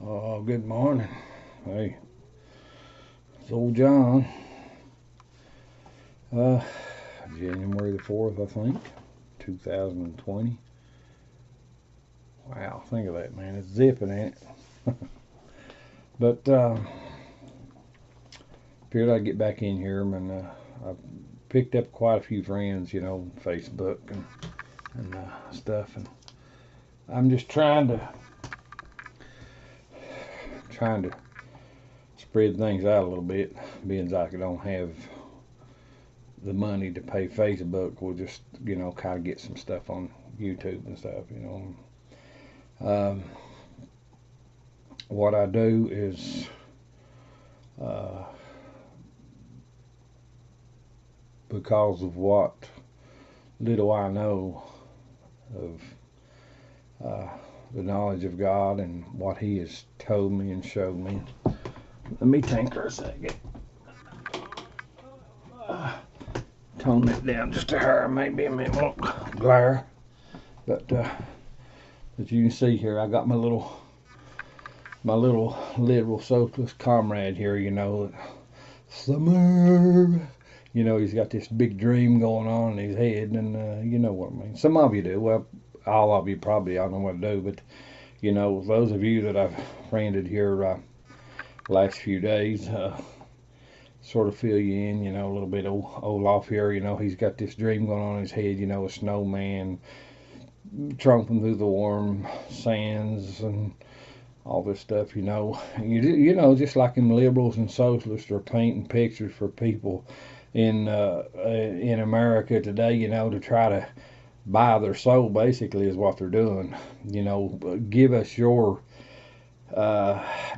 Oh, good morning. Hey, it's old John. Uh, January the 4th, I think, 2020. Wow, think of that, man. It's zipping, ain't it? But figured I'd get back in here, and I've picked up quite a few friends, Facebook and stuff, and I'm just trying to spread things out a little bit, being as I don't have the money to pay Facebook. We'll just, kind of get some stuff on YouTube and stuff. What I do is uh, because of what little I know of the knowledge of God and what He has told me and showed me. Let me tinker a second. Tone it down just a hair, maybe a minute won't glare. But as you can see here, I got my little liberal socialist comrade here. Summer. He's got this big dream going on in his head, and you know what I mean. Some of you do. Well, all of you probably I don't know what to do, but those of you that I've friended here last few days, sort of fill you in, a little bit. Olaf here, he's got this dream going on in his head, a snowman tromping through the warm sands and all this stuff, just like them liberals and socialists are painting pictures for people in America today, to try to buy their soul, basically, is what they're doing. Give us your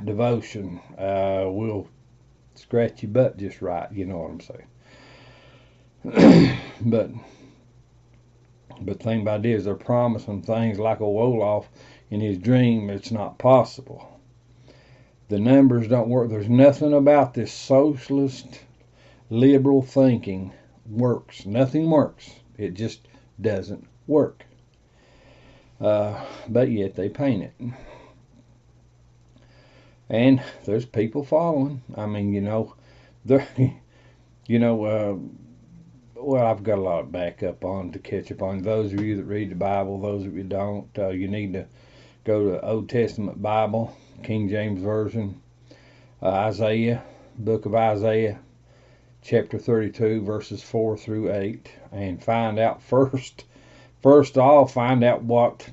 devotion. We'll scratch your butt just right, you know what I'm saying. but the thing about it is they're promising things like a Wolof in his dream. It's not possible. The numbers don't work. There's nothing about this socialist liberal thinking works. Nothing works. It just doesn't work. But yet they paint it. And there's people following. I mean, they're, well, I've got a lot of backup on to catch up on. Those of you that read the Bible, those of you don't, you need to go to the Old Testament Bible, King James Version, Isaiah, book of Isaiah, chapter 32, verses 4 through 8, and find out first of all, find out what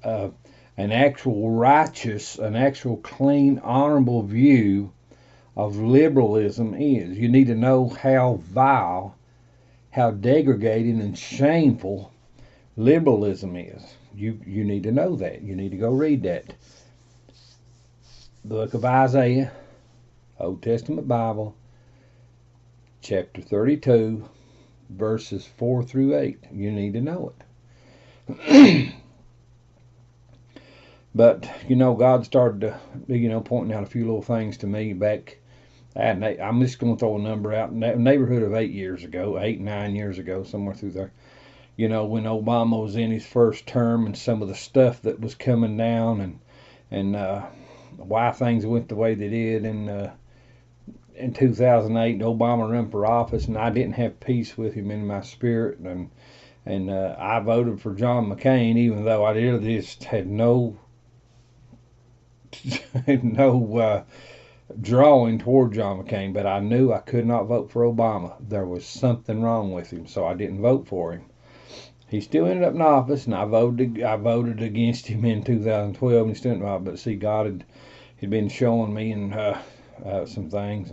an actual righteous, an actual clean, honorable view of liberalism is. You need to know how vile, how degrading and shameful liberalism is. You need to know that. You need to go read that. Book of Isaiah, Old Testament Bible, chapter 32, verses 4 through 8. You need to know it. But, God started to, pointing out a few little things to me back. I'm just going to throw a number out. Neighborhood of 9 years ago, somewhere through there. When Obama was in his first term and some of the stuff that was coming down and why things went the way they did in 2008, Obama ran for office, and I didn't have peace with him in my spirit, and I voted for John McCain, even though I just had no drawing toward John McCain, but I knew I could not vote for Obama. There was something wrong with him, so I didn't vote for him. He still ended up in office, and I voted against him in 2012, and he still ended up. But see, God had been showing me and some things,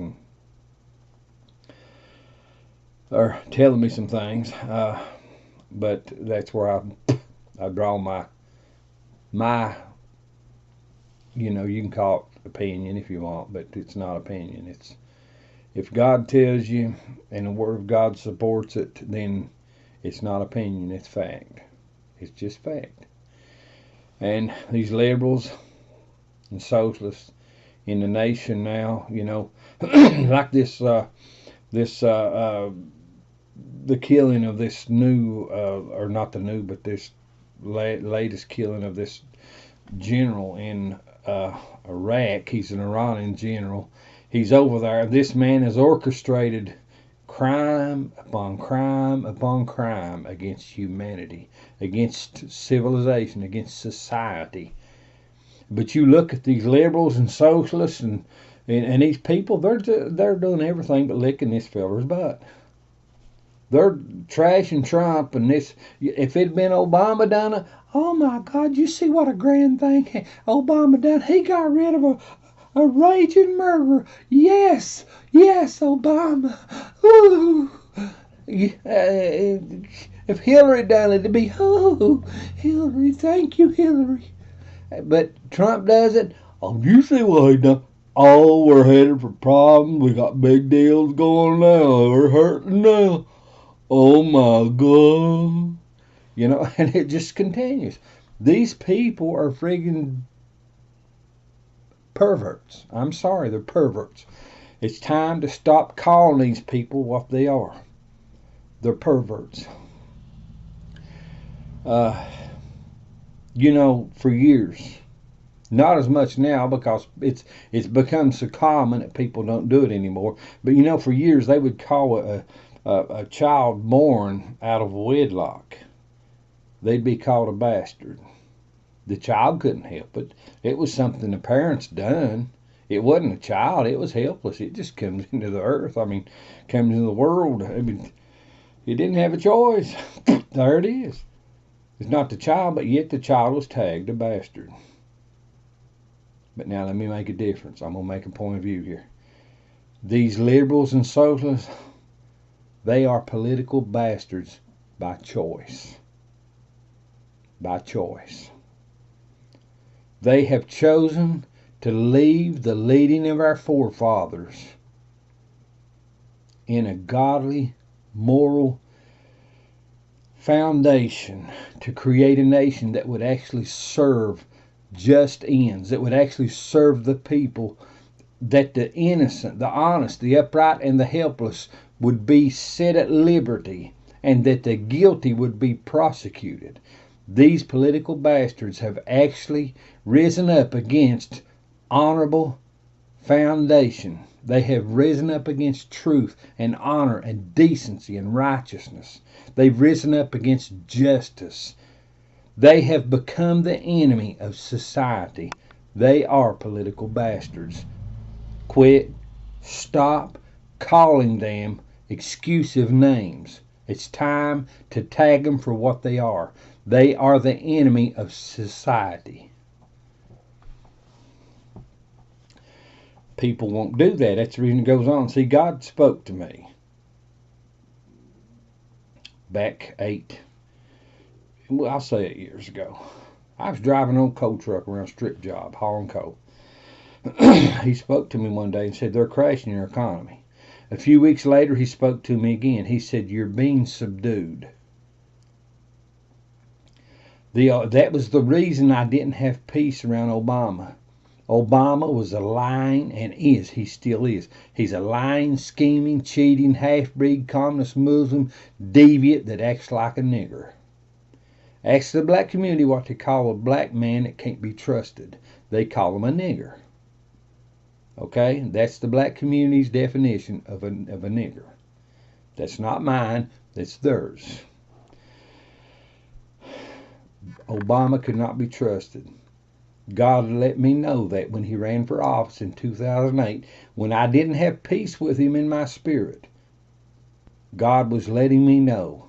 or telling me some things. But that's where I draw my you can call it opinion if you want, but it's not opinion. It's if God tells you and the Word of God supports it, then it's not opinion, it's fact. It's just fact. And these liberals and socialists in the nation now, like the killing of this new, or not the new, but this latest killing of this general in Iraq. He's an Iranian general. He's over there. This man has orchestrated crime upon crime upon crime against humanity, against civilization, against society. But you look at these liberals and socialists and these people, they're doing everything but licking this feller's butt. They're trashing Trump and this. If it'd been Obama done it, oh my God, you see what a grand thing Obama done. He got rid of a raging murderer. Yes, yes, Obama. Ooh. If Hillary done it, it'd be, oh, Hillary, thank you, Hillary. But Trump does it. Oh, you see what he done? Oh, we're headed for problems. We got big deals going now. We're hurting now. Oh my God. You know, and it just continues. These people are friggin' perverts. I'm sorry, they're perverts. It's time to stop calling these people what they are. They're perverts. You know, for years, not as much now because it's become so common that people don't do it anymore. But you know, for years they would call a child born out of wedlock, they'd be called a bastard. The child couldn't help it. It was something the parents done. It wasn't a child. It was helpless. It just comes into the earth. I mean, comes into the world. I mean, it didn't have a choice. There it is. It's not the child, but yet the child was tagged a bastard. But now let me make a difference. I'm going to make a point of view here. These liberals and socialists, they are political bastards by choice. By choice. They have chosen to leave the leading of our forefathers in a godly, moral foundation to create a nation that would actually serve just ends, that would actually serve the people, that the innocent, the honest, the upright, and the helpless would be set at liberty, and that the guilty would be prosecuted. These political bastards have actually risen up against honorable foundation. They have risen up against truth and honor and decency and righteousness. They've risen up against justice. They have become the enemy of society. They are political bastards. Quit, stop calling them excusive names. It's time to tag them for what they are. They are the enemy of society. People won't do that. That's the reason it goes on. See, God spoke to me back 8 years ago. I was driving an old coal truck around a strip job, hauling coal. He spoke to me one day and said, they're crashing your economy. A few weeks later, he spoke to me again. He said, you're being subdued. That was the reason I didn't have peace around Obama. Obama was a lying, and he still is. He's a lying, scheming, cheating, half-breed, communist Muslim deviant that acts like a nigger. Ask the black community what they call a black man that can't be trusted. They call him a nigger. Okay? That's the black community's definition of a nigger. That's not mine. That's theirs. Obama could not be trusted. God let me know that when he ran for office in 2008, when I didn't have peace with him in my spirit, God was letting me know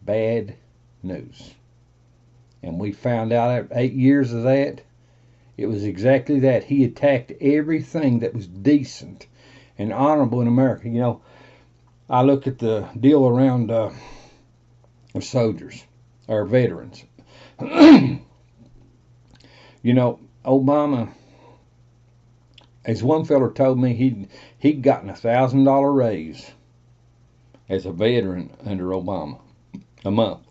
bad news. And we found out after 8 years of that, it was exactly that. He attacked everything that was decent and honorable in America. You know, I look at the deal around soldiers, or veterans. You know, Obama, as one fella told me, he'd gotten $1,000 raise as a veteran under Obama a month.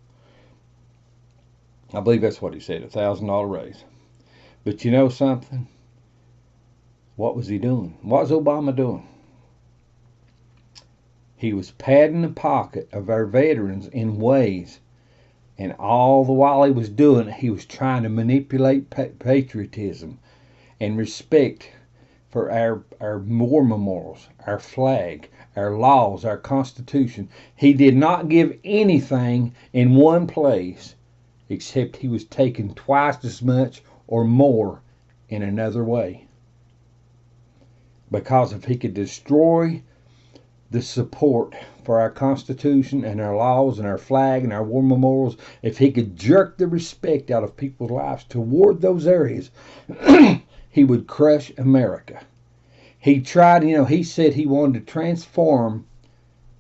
I believe that's what he said, $1,000 raise. But you know something? What was he doing? What was Obama doing? He was padding the pocket of our veterans in ways, and all the while he was doing it, he was trying to manipulate patriotism. and respect for our war memorials, our flag, our laws, our Constitution. He did not give anything in one place, except he was taking twice as much or more in another way. Because if he could destroy the support for our Constitution and our laws and our flag and our war memorials, if he could jerk the respect out of people's lives toward those areas, he would crush America. He tried, he said he wanted to transform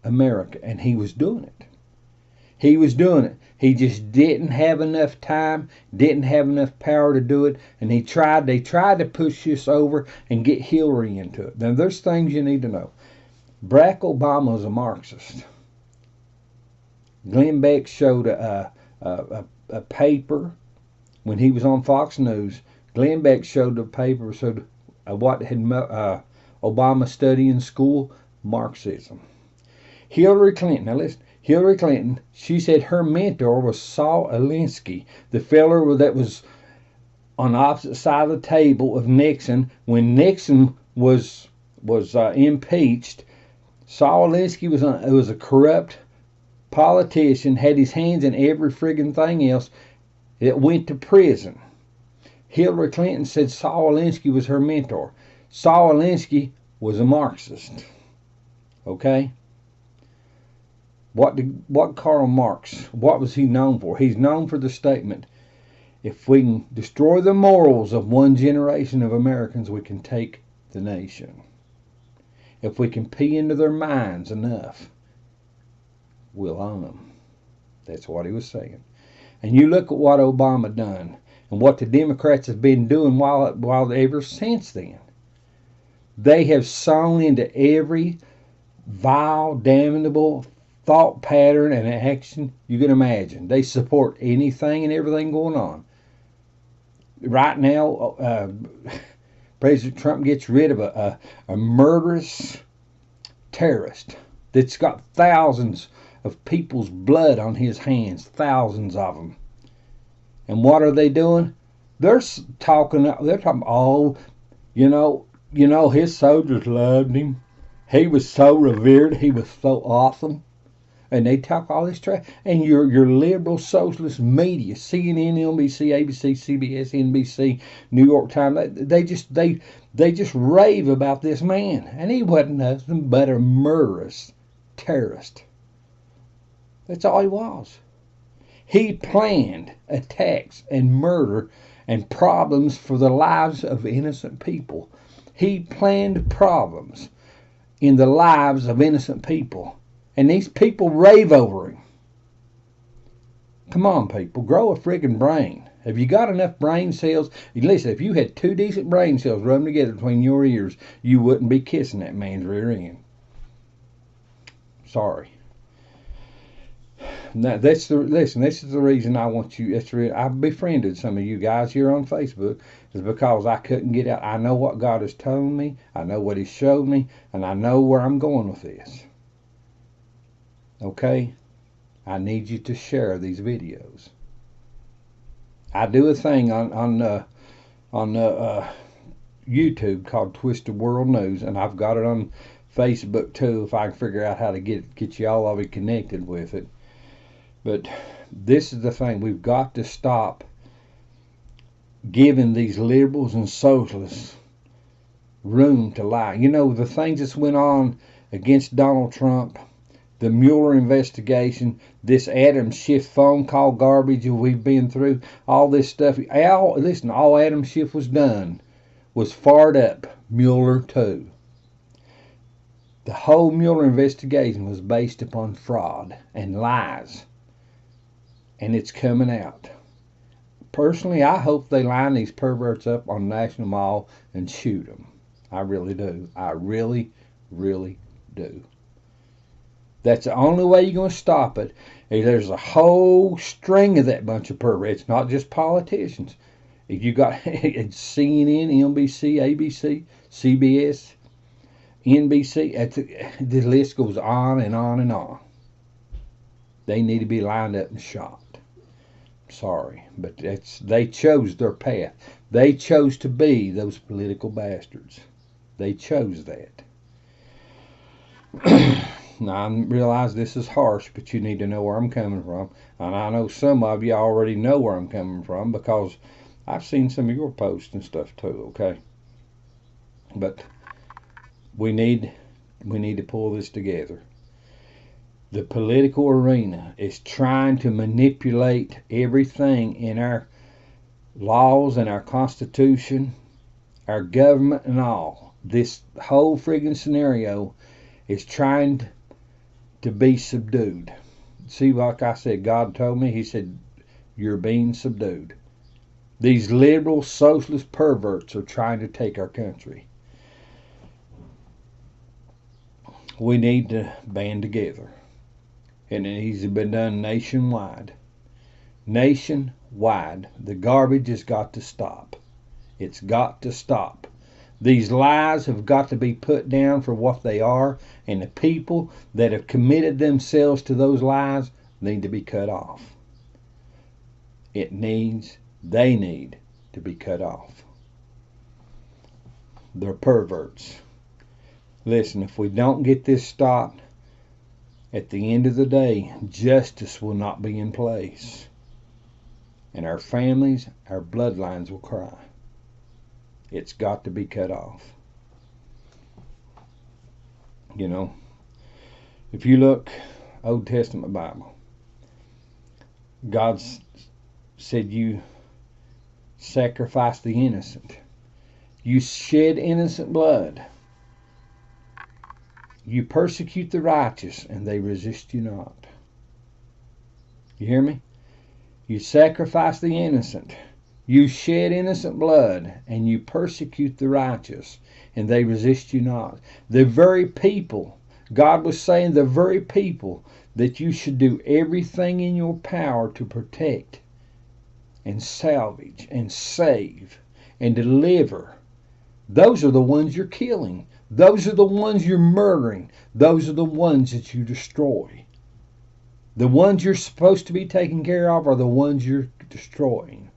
America, and he was doing it. He was doing it. He just didn't have enough time, didn't have enough power to do it, and they tried to push this over and get Hillary into it. Now, there's things you need to know. Barack Obama is a Marxist. Glenn Beck showed a paper when he was on Fox News. Glenn Beck showed a paper, showed what had Obama studied in school, Marxism. Hillary Clinton, now listen, Hillary Clinton, she said her mentor was Saul Alinsky, the feller that was on the opposite side of the table of Nixon when Nixon was impeached. Saul Alinsky was a corrupt politician, had his hands in every friggin' thing else, that went to prison. Hillary Clinton said Saul Alinsky was her mentor. Saul Alinsky was a Marxist. Okay? What Karl Marx, what was he known for? He's known for the statement, if we can destroy the morals of one generation of Americans, we can take the nation. If we can pee into their minds enough, we'll own them. That's what he was saying. And you look at what Obama done and what the Democrats have been doing while ever since then. They have sown into every vile, damnable thought pattern and action you can imagine. They support anything and everything going on. Right now, President Trump gets rid of a murderous terrorist that's got thousands of people's blood on his hands, thousands of them. And what are they doing? They're talking, oh, his soldiers loved him. He was so revered. He was so awesome. And they talk all this trash. And your liberal socialist media, CNN, NBC, ABC, CBS, NBC, New York Times, they just rave about this man. And he wasn't nothing but a murderous terrorist. That's all he was. He planned attacks and murder and problems for the lives of innocent people. He planned problems in the lives of innocent people. And these people rave over him. Come on, people. Grow a friggin' brain. Have you got enough brain cells? Listen, if you had 2 decent brain cells rubbing together between your ears, you wouldn't be kissing that man's rear end. Sorry. Now, this is the reason I want you. I've befriended some of you guys here on Facebook, is because I couldn't get out. I know what God has told me. I know what He showed me, and I know where I'm going with this. Okay? I need you to share these videos. I do a thing on YouTube called Twisted World News, and I've got it on Facebook too, if I can figure out how to get you all of you connected with it. But this is the thing. We've got to stop giving these liberals and socialists room to lie. The things that's went on against Donald Trump, the Mueller investigation, this Adam Schiff phone call garbage that we've been through, all this stuff. All Adam Schiff was done was fired up Mueller too. The whole Mueller investigation was based upon fraud and lies. And it's coming out. Personally, I hope they line these perverts up on National Mall and shoot them. I really do. I really, really do. That's the only way you're going to stop it. There's a whole string of that bunch of perverts, not just politicians. If you got CNN, NBC, ABC, CBS, NBC, the list goes on and on and on. They need to be lined up and shot. Sorry, but they chose their path. They chose to be those political bastards. They chose that. Now, I realize this is harsh, but you need to know where I'm coming from. And I know some of you already know where I'm coming from because I've seen some of your posts and stuff too, okay? But we need to pull this together. The political arena is trying to manipulate everything in our laws and our Constitution, our government and all. This whole friggin' scenario is trying to be subdued. See, like I said, God told me, He said, you're being subdued. These liberal socialist perverts are trying to take our country. We need to band together. And it needs to be done nationwide. Nationwide. The garbage has got to stop. It's got to stop. These lies have got to be put down for what they are, and the people that have committed themselves to those lies need to be cut off. They need to be cut off. They're perverts. Listen, if we don't get this stopped, at the end of the day, justice will not be in place. And our families, our bloodlines will cry. It's got to be cut off. You know, if you look, Old Testament Bible, God said you sacrifice the innocent. You shed innocent blood. You persecute the righteous, and they resist you not. You hear me? You sacrifice the innocent. You shed innocent blood, and you persecute the righteous, and they resist you not. The very people, God was saying, the very people that you should do everything in your power to protect and salvage and save and deliver, those are the ones you're killing. Those are the ones you're murdering. Those are the ones that you destroy. The ones you're supposed to be taking care of are the ones you're destroying.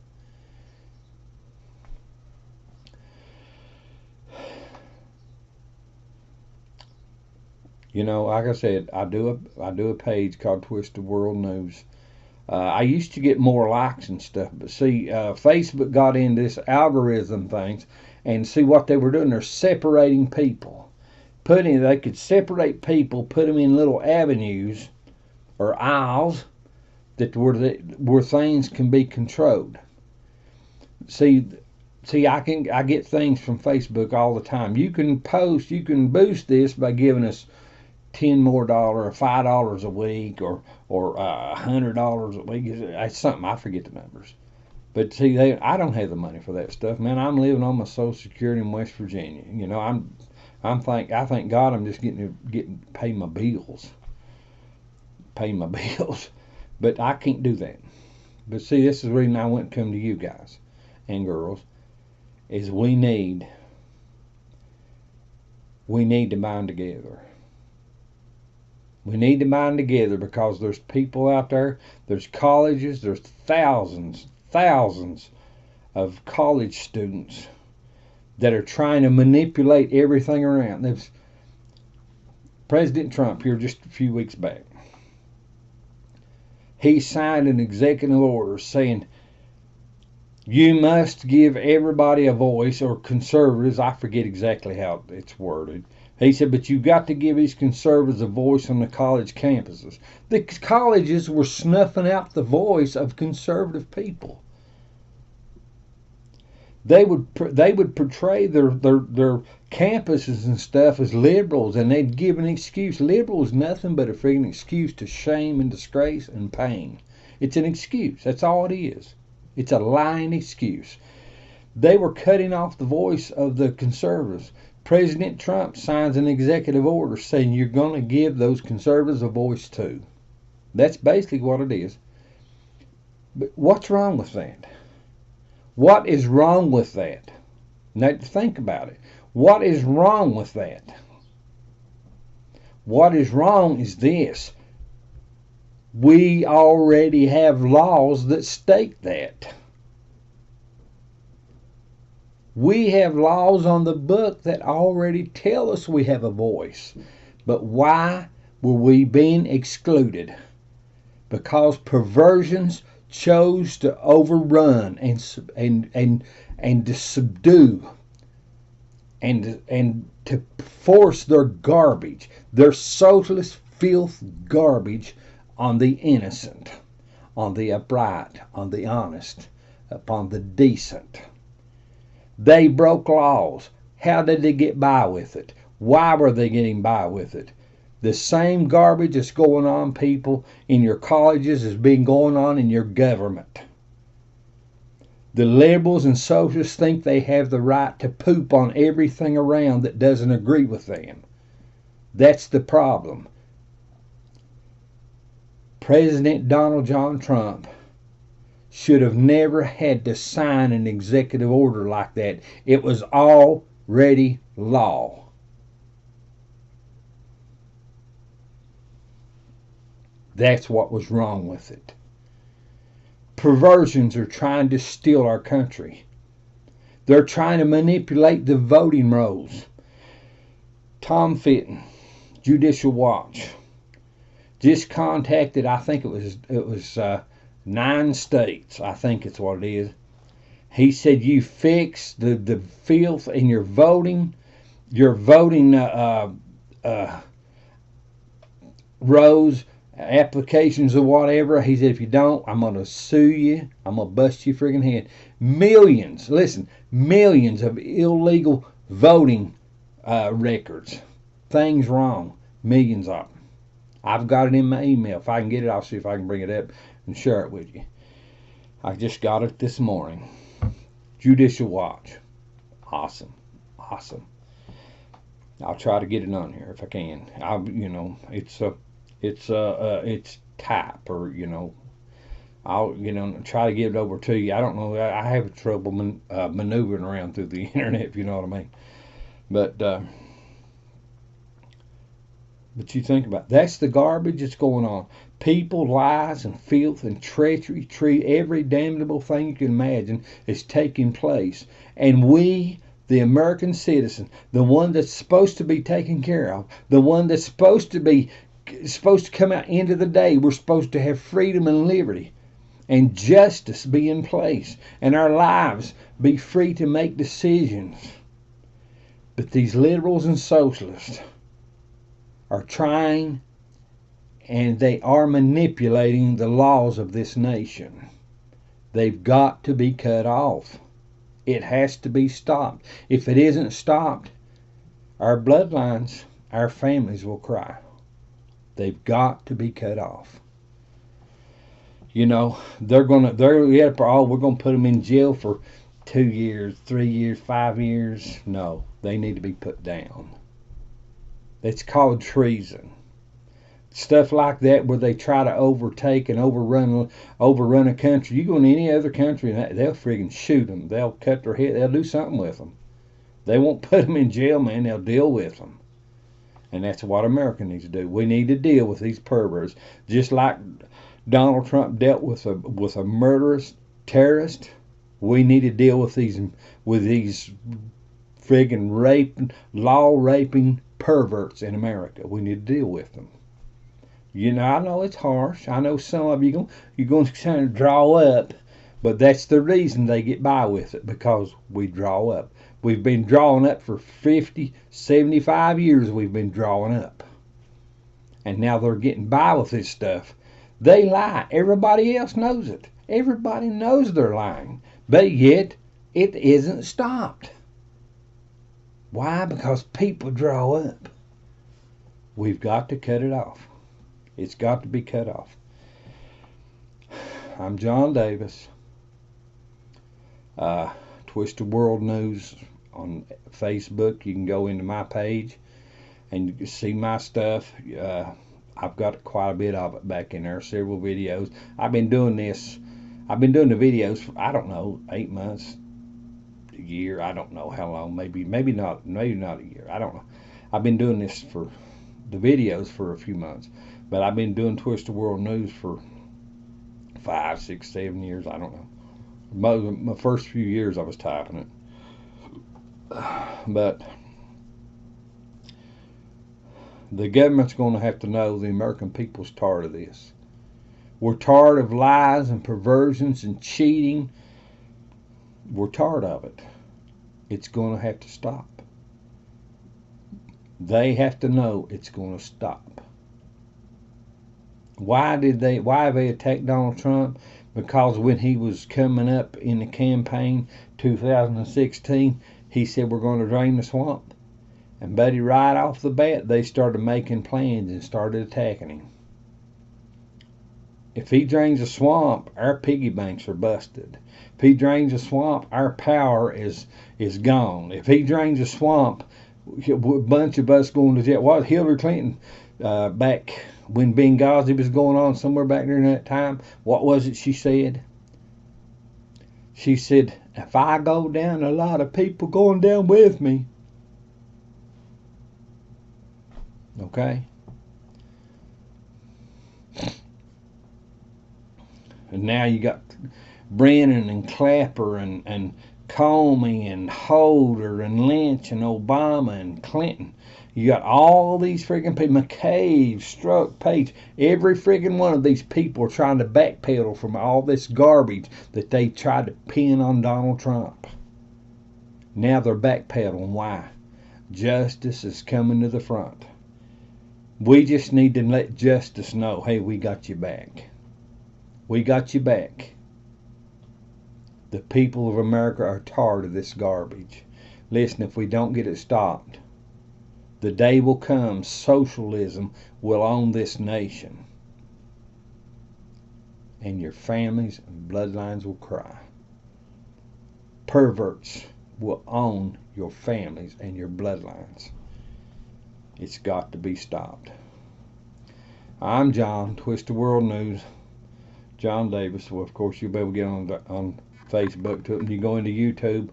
You know, like I said, I do a page called Twisted World News. I used to get more likes and stuff, but see, Facebook got into this algorithm things, and see what they were doing. They're separating people. They could separate people, put them in little avenues or aisles where things can be controlled. See, I get things from Facebook all the time. You can boost this by giving us $10 more or $5 a week or $100 a week. It's something, I forget the numbers. But see, I don't have the money for that stuff, man. I'm living on my Social Security in West Virginia. You know, I thank God I'm just getting pay my bills. But I can't do that. But see, this is the reason I went and come to you guys and girls, is we need to bind together. We need to bind together because there's people out there, there's colleges, there's thousands of college students that are trying to manipulate everything around. There's President Trump here just a few weeks back. He signed an executive order saying you must give everybody a voice, or conservatives, I forget exactly how it's worded. He said, but you've got to give these conservatives a voice on the college campuses. The colleges were snuffing out the voice of conservative people. They would portray their campuses and stuff as liberals, and they'd give an excuse. Liberal is nothing but a freaking excuse to shame and disgrace and pain. It's an excuse. That's all it is. It's a lying excuse. They were cutting off the voice of the conservatives. President Trump signs an executive order saying you're going to give those conservatives a voice too. That's basically what it is. But what's wrong with that? What is wrong with that? Now think about it. What is wrong with that? What is wrong is this. We already have laws that state that. We have laws on the book that already tell us we have a voice. But why were we being excluded? Because perversions chose to overrun and to subdue and to force their garbage, their socialist filth garbage, on the innocent, on the upright, on the honest, upon the decent. They broke laws. How did they get by with it? Why were they getting by with it? The same garbage that's going on, people, in your colleges is being going on in your government. The liberals and socialists think they have the right to poop on everything around that doesn't agree with them. That's the problem. President Donald John Trump should have never had to sign an executive order like that. It was already law. That's what was wrong with it. Perversions are trying to steal our country. They're trying to manipulate the voting rolls. Tom Fitton, Judicial Watch, just contacted, I think it was 9 states. I think it's what it is. He said, you fix the filth in your voting rows, applications or whatever. He said, if you don't, I'm going to sue you. I'm going to bust your friggin' head. Millions, listen, millions of illegal voting records. Things wrong. Millions of them. I've got it in my email. If I can get it, I'll see if I can bring it up and share it with you. I just got it this morning. Judicial Watch. Awesome. Awesome. I'll try to get it on here if I can. It's type, or I'll try to get it over to you. I don't know. I have trouble maneuvering around through the internet, if you know what I mean. But you think about it, that's the garbage that's going on. People, lies, and filth, and treachery, every damnable thing you can imagine is taking place. And we, the American citizen, the one that's supposed to be taken care of, the one that's supposed to come out into the day, we're supposed to have freedom and liberty and justice be in place, and our lives be free to make decisions. But these liberals and socialists are trying, and they are manipulating the laws of this nation. They've got to be cut off. It has to be stopped. If it isn't stopped, our bloodlines, our families will cry. They've got to be cut off. We're going to put them in jail for 2 years, 3 years, 5 years. No, they need to be put down. It's called treason. Stuff like that, where they try to overtake and overrun a country. You go in any other country, and they'll friggin' shoot them. They'll cut their head. They'll do something with them. They won't put them in jail, man. They'll deal with them. And that's what America needs to do. We need to deal with these perverts, just like Donald Trump dealt with a murderous terrorist. We need to deal with these friggin' law-raping perverts in America. We need to deal with them. I know it's harsh. I know some of you're going to kind of draw up, but that's the reason they get by with it, because we draw up. We've been drawing up for 50, 75 years. We've been drawing up. And now they're getting by with this stuff. They lie. Everybody else knows it. Everybody knows they're lying. But yet, it isn't stopped. Why? Because people draw up. We've got to cut it off. It's got to be cut off. I'm John Davis. Twisted World News on Facebook. You can go into my page and you can see my stuff. I've got quite a bit of it back in there, several videos. I've been doing the videos for, I don't know, 8 months, a year. I don't know how long. Maybe not a year. I don't know. I've been doing this for the videos for a few months, but I've been doing Twisted World News for 5, 6, 7 years. I don't know. My first few years I was typing it. But the government's going to have to know the American people's tired of this. We're tired of lies and perversions and cheating. We're tired of it. It's going to have to stop. They have to know it's going to stop. Why have they attacked Donald Trump? Because when he was coming up in the campaign 2016, he said we're going to drain the swamp. And buddy, right off the bat, they started making plans and started attacking him. If he drains a swamp, our piggy banks are busted. If he drains a swamp, our power is gone. If he drains a swamp, a bunch of us going to jail. What Hillary Clinton back when Benghazi was going on somewhere back during that time, what was it she said? She said, if I go down, a lot of people going down with me. Okay? And now you got Brennan and Clapper and Comey and Holder and Lynch and Obama and Clinton. You got all these friggin' people, McCabe, Strzok, Page. Every friggin' one of these people are trying to backpedal from all this garbage that they tried to pin on Donald Trump. Now they're backpedaling. Why? Justice is coming to the front. We just need to let justice know, hey, we got you back. We got you back. The people of America are tired of this garbage. Listen, if we don't get it stopped, the day will come socialism will own this nation. And your families and bloodlines will cry. Perverts will own your families and your bloodlines. It's got to be stopped. I'm John, Twist the World News. John Davis. Well, of course, you'll be able to get on Facebook to it. And you go into YouTube,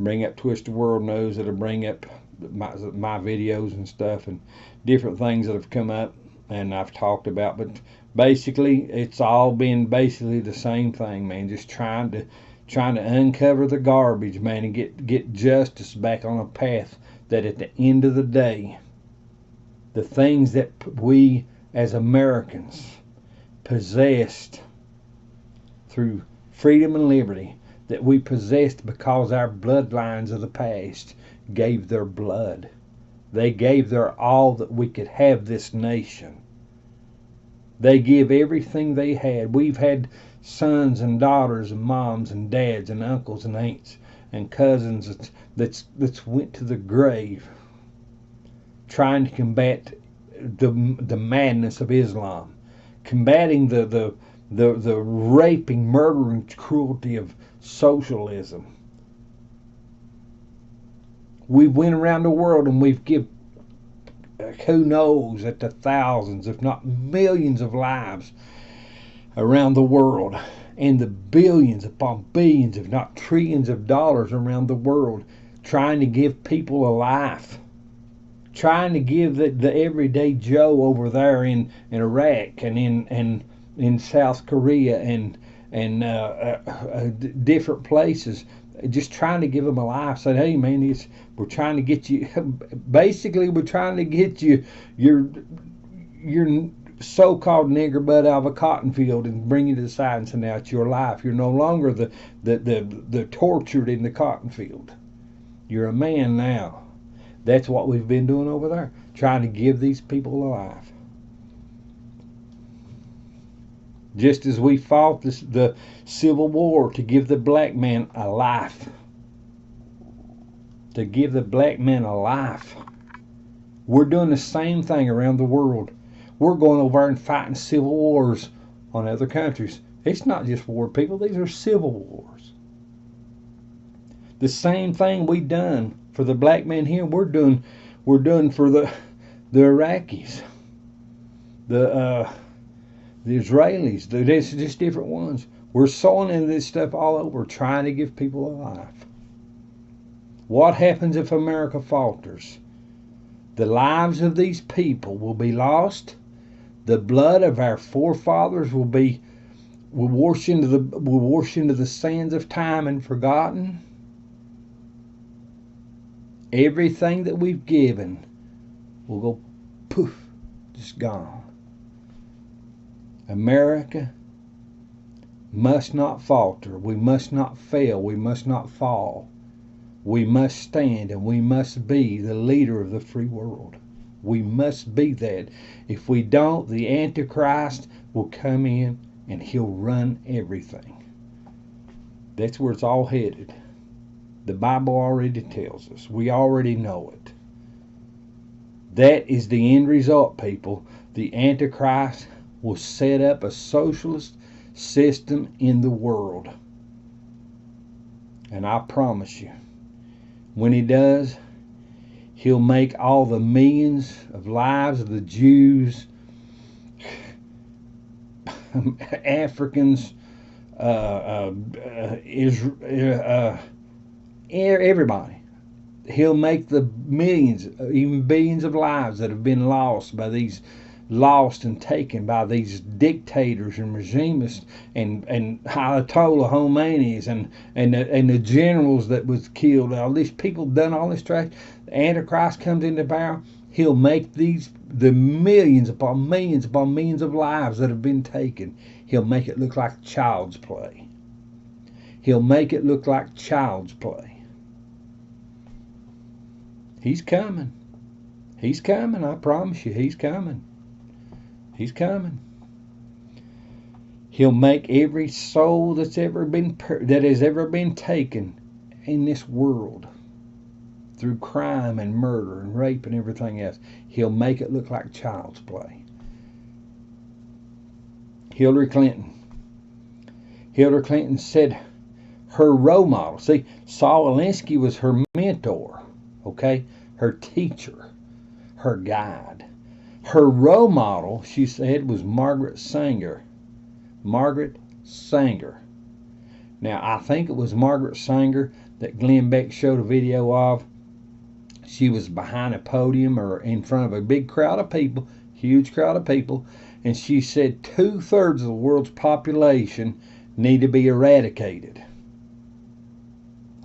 bring up Twist the World News. It'll bring up my videos and stuff and different things that have come up and I've talked about. But basically, it's all been basically the same thing, man. Just trying to uncover the garbage, man, and get justice back on a path that at the end of the day, the things that we as Americans possessed through freedom and liberty, that we possessed because our bloodlines of the past gave their blood. They gave their all that we could have this nation. They give everything they had. We've had sons and daughters and moms and dads and uncles and aunts and cousins that's went to the grave trying to combat the madness of Islam, combating the raping, murdering cruelty of socialism. We went around the world and we've given who knows at the thousands, if not millions of lives around the world, and the billions upon billions, if not trillions of dollars around the world, trying to give people a life, trying to give the everyday Joe over there in Iraq and in South Korea and different places, just trying to give them a life. Said, hey man, we're trying to get you. Basically, we're trying to get you your so-called nigger butt out of a cotton field and bring you to the side and say, now it's your life. You're no longer the tortured in the cotton field. You're a man now. That's what we've been doing over there, trying to give these people a life. Just as we fought the Civil War to give the black man a life. To give the black man a life. We're doing the same thing around the world. We're going over and fighting civil wars on other countries. It's not just war, people. These are civil wars. The same thing we done for the black man here, we're doing for the Iraqis, the Israelis. There's just different ones. We're sowing into this stuff all over, trying to give people a life. What happens if America falters? The lives of these people will be lost. The blood of our forefathers will wash into the sands of time and forgotten. Everything that we've given will go poof, just gone. America must not falter. We must not fail. We must not fall. We must stand and we must be the leader of the free world. We must be that. If we don't, the Antichrist will come in and he'll run everything. That's where it's all headed. The Bible already tells us. We already know it. That is the end result, people. The Antichrist will set up a socialist system in the world. And I promise you, when he does, he'll make all the millions of lives of the Jews, Africans, everybody. He'll make the millions, even billions of lives that have been lost and taken by these dictators and regimists and Ayatollah Khomeinis and the generals that was killed. All these people done all this trash. The Antichrist comes into power. He'll make the millions upon millions of lives that have been taken. He'll make it look like child's play. He'll make it look like child's play. He's coming. He's coming. I promise you, he's coming. He's coming. He'll make every soul that has ever been taken in this world through crime and murder and rape and everything else. He'll make it look like child's play. Hillary Clinton said her role model. See, Saul Alinsky was her mentor, okay? Her teacher, her guide. Her role model, she said, was Margaret Sanger. Margaret Sanger. Now, I think it was Margaret Sanger that Glenn Beck showed a video of. She was behind a podium or in front of a big crowd of people, huge crowd of people, and she said 2/3 of the world's population need to be eradicated.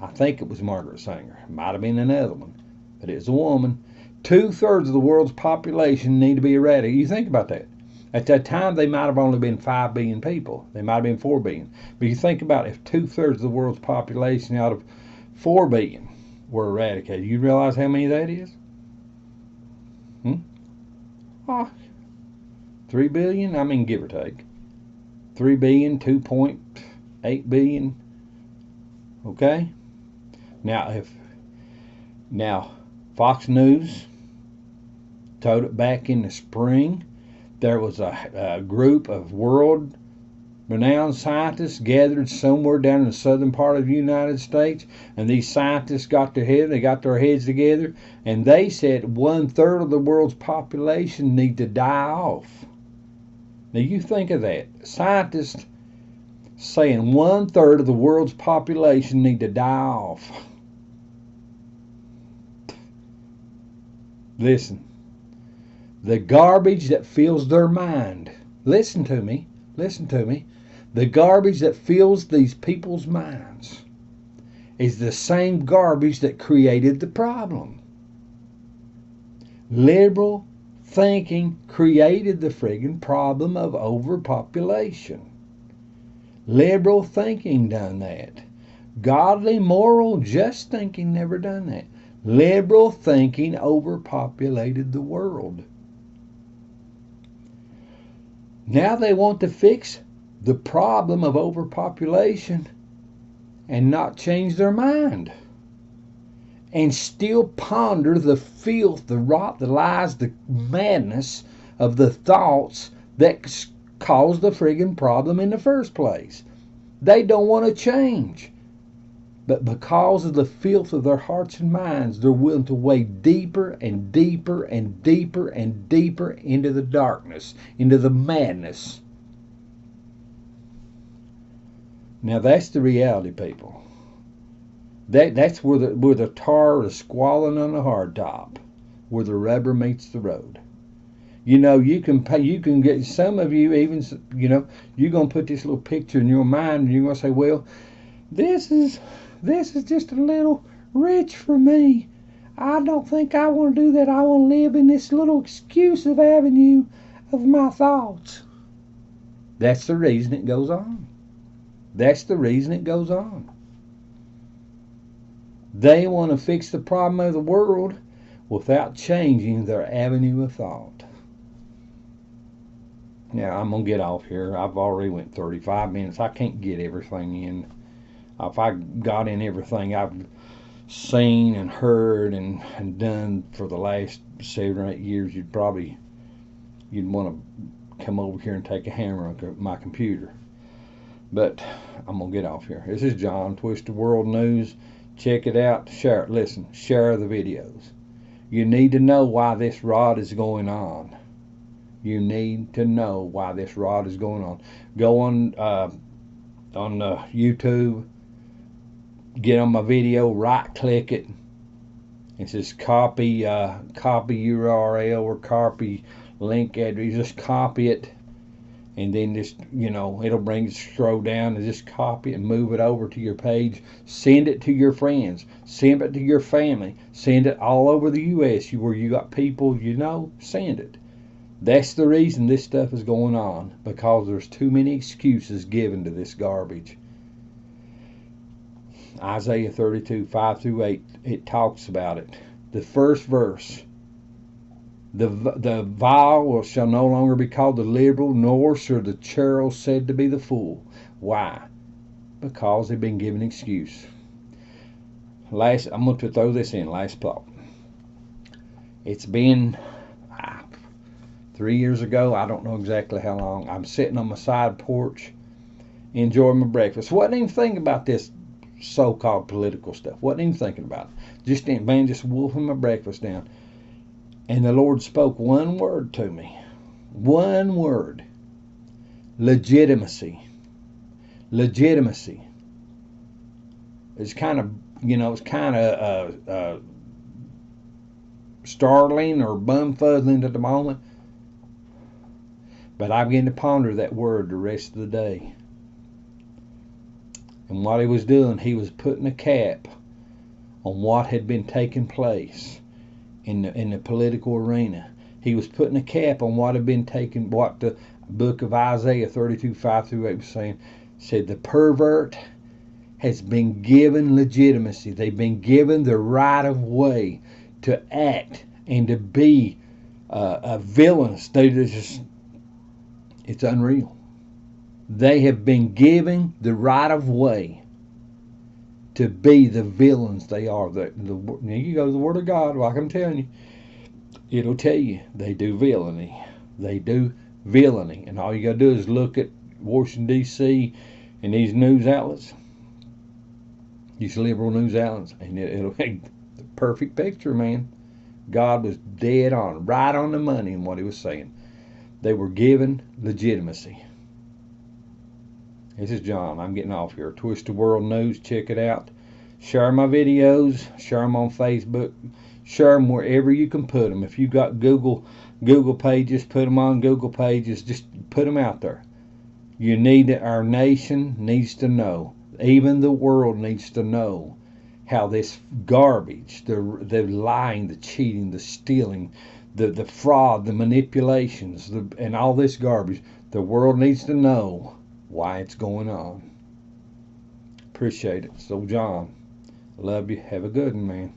I think it was Margaret Sanger. It might have been another one, but it was a woman. 2/3 of the world's population need to be eradicated. You think about that. At that time, they might have only been 5 billion people. They might have been 4 billion. But you think about it, if 2/3 of the world's population out of 4 billion were eradicated, you realize how many that is? 3 billion? I mean, give or take. 3 billion, 2.8 billion. Okay? Now, Fox News told it back in the spring. There was a group of world-renowned scientists gathered somewhere down in the southern part of the United States, and these scientists got their heads together, and they said 1/3 of the world's population need to die off. Now you think of that. Scientists saying 1/3 of the world's population need to die off. Listen. The garbage that fills their mind. Listen to me. The garbage that fills these people's minds is the same garbage that created the problem. Liberal thinking created the friggin' problem of overpopulation. Liberal thinking done that. Godly, moral, just thinking never done that. Liberal thinking overpopulated the world. Now they want to fix the problem of overpopulation and not change their mind. And still ponder the filth, the rot, the lies, the madness of the thoughts that caused the friggin' problem in the first place. They don't want to change. But because of the filth of their hearts and minds, they're willing to wade deeper and deeper and deeper and deeper into the darkness, into the madness. Now that's the reality, people. That's where the tar is squalling on the hard top, where the rubber meets the road. You know, you can get, some of you even, you're going to put this little picture in your mind and you're going to say, well, this is just a little rich for me. I don't think I want to do that. I want to live in this little exclusive avenue of my thoughts. That's the reason it goes on. That's the reason it goes on. They want to fix the problem of the world without changing their avenue of thought. Now, I'm going to get off here. I've already went 35 minutes. I can't get everything in. If I got in everything I've seen and heard and done for the last 7 or 8 years, you'd want to come over here and take a hammer on my computer. But I'm going to get off here. This is John, Twisted World News. Check it out. Share it. Listen, share the videos. You need to know why this rot is going on. You need to know why this rot is going on. Go on YouTube, get on my video, right-click it. It says copy URL or copy link address. Just copy it, and then just, it'll bring you, scroll down and just copy it and move it over to your page. Send it to your friends. Send it to your family. Send it all over the U.S. where you got people, send it. That's the reason this stuff is going on, because there's too many excuses given to this garbage. Isaiah 32, 5-8, it talks about it. The first verse, the vile shall no longer be called the liberal, nor shall the churl said to be the fool. Why? Because they've been given excuse. I'm going to throw this in, last thought. It's been 3 years ago, I don't know exactly how long. I'm sitting on my side porch, enjoying my breakfast. Wasn't even thinking about this so-called political stuff. Wasn't even thinking about it. Just wolfing my breakfast down. And the Lord spoke one word to me. One word. Legitimacy. Legitimacy. It's kind of, startling or bumfuzzling at the moment. But I began to ponder that word the rest of the day. And what he was doing, he was putting a cap on what had been taking place in the political arena. He was putting a cap on what had been taken, what the book of Isaiah 32, 5-8 was saying. Said the pervert has been given legitimacy. They've been given the right of way to act and to be villains. It's unreal. They have been given the right of way to be the villains they are. Now you go to the Word of God, like I'm telling you, it'll tell you they do villainy. They do villainy. And all you got to do is look at Washington, D.C. and these news outlets, these liberal news outlets, and it'll make the perfect picture, man. God was dead on, right on the money in what he was saying. They were given legitimacy. This is John. I'm getting off here. Twisted World News. Check it out. Share my videos. Share them on Facebook. Share them wherever you can put them. If you've got Google pages, put them on Google pages. Just put them out there. Our nation needs to know. Even the world needs to know how this garbage, the lying, the cheating, the stealing, the fraud, the manipulations, and all this garbage, the world needs to know why it's going on. Appreciate it. So, John, love you. Have a good one, man.